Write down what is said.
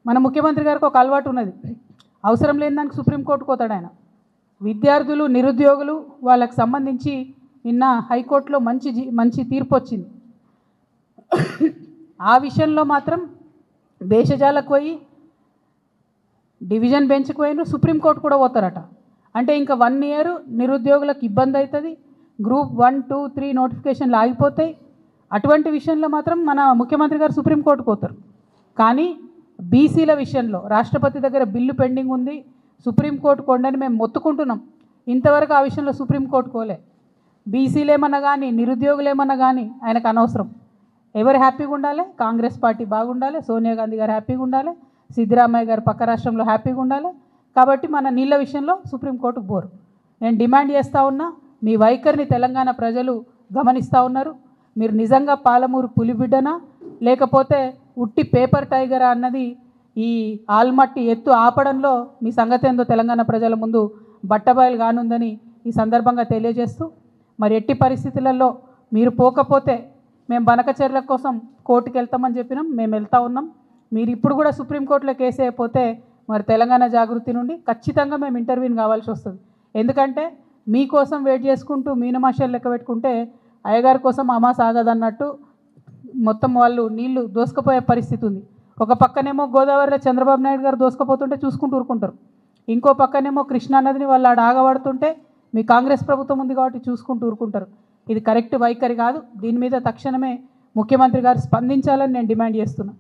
మన ముఖ్యమంత్రి గారికి ఒక అలవాటు ఉన్నది, అవసరం లేని దానికి సుప్రీంకోర్టుకు పోతాడు ఆయన. విద్యార్థులు, నిరుద్యోగులు వాళ్ళకి సంబంధించి నిన్న హైకోర్టులో మంచి తీర్పు వచ్చింది. ఆ విషయంలో మాత్రం దేశజాలకు పోయి డివిజన్ బెంచ్కి పోయిన సుప్రీంకోర్టు కూడా పోతారట. అంటే ఇంకా 1 ఇయర్ నిరుద్యోగులకు ఇబ్బంది అవుతుంది, గ్రూప్ 1, 2, 3 నోటిఫికేషన్లు ఆగిపోతాయి. అటువంటి విషయంలో మాత్రం మన ముఖ్యమంత్రి గారు సుప్రీంకోర్టుకు పోతారు. కానీ బీసీల విషయంలో రాష్ట్రపతి దగ్గర బిల్లు పెండింగ్ ఉంది, సుప్రీంకోర్టు కొండని మేము మొత్తుకుంటున్నాం. ఇంతవరకు ఆ విషయంలో సుప్రీంకోర్టు కోలే. బీసీలు ఏమన్నా కానీ, నిరుద్యోగులు ఏమన్నా కానీ ఆయనకు అనవసరం. ఎవరు హ్యాపీగా ఉండాలి? కాంగ్రెస్ పార్టీ బాగుండాలి, సోనియా గాంధీ గారు హ్యాపీగా ఉండాలి, సిద్ధరామయ్య గారు పక్క రాష్ట్రంలో హ్యాపీగా ఉండాలి. కాబట్టి మన నీళ్ళ విషయంలో సుప్రీంకోర్టుకు పోరు. నేను డిమాండ్ చేస్తూ ఉన్నా, మీ వైఖరిని తెలంగాణ ప్రజలు గమనిస్తూ ఉన్నారు. మీరు నిజంగా పాలమూరు పులిబిడ్డనా లేకపోతే ఉట్టి పేపర్ టైగరా అన్నది ఈ ఆల్మట్టి ఎత్తు ఆపడంలో మీ సంగతి ఏందో తెలంగాణ ప్రజల ముందు బట్టబయలు కానుందని ఈ సందర్భంగా తెలియజేస్తూ, మరి ఎట్టి పరిస్థితులలో మీరు పోకపోతే మేము బనకచర్ల కోసం కోర్టుకు వెళ్తామని చెప్పినాం, మేము వెళ్తూ ఉన్నాం. మీరు ఇప్పుడు కూడా సుప్రీంకోర్టులో కేసు అయిపోతే మరి తెలంగాణ జాగృతి నుండి ఖచ్చితంగా మేము ఇంటర్వ్యూని కావాల్సి వస్తుంది. ఎందుకంటే మీకోసం వెయిట్ చేసుకుంటూ మీనమాషాలు లెక్క పెట్టుకుంటే అయ్యగారి కోసం అమాస ఆగదన్నట్టు మొత్తం వాళ్ళు నీళ్లు దోసుకుపోయే పరిస్థితి ఉంది. ఒక పక్కనేమో గోదావరిలో చంద్రబాబు నాయుడు గారు దోసుకుపోతుంటే చూసుకుంటూ ఊరుకుంటారు, ఇంకో పక్కనేమో కృష్ణా నదిని వాళ్ళు ఆడ ఆగబడుతుంటే మీ కాంగ్రెస్ ప్రభుత్వం ఉంది కాబట్టి చూసుకుంటూ ఊరుకుంటారు. ఇది కరెక్ట్ వైఖరి కాదు. దీని మీద తక్షణమే ముఖ్యమంత్రి గారు స్పందించాలని నేను డిమాండ్ చేస్తున్నా.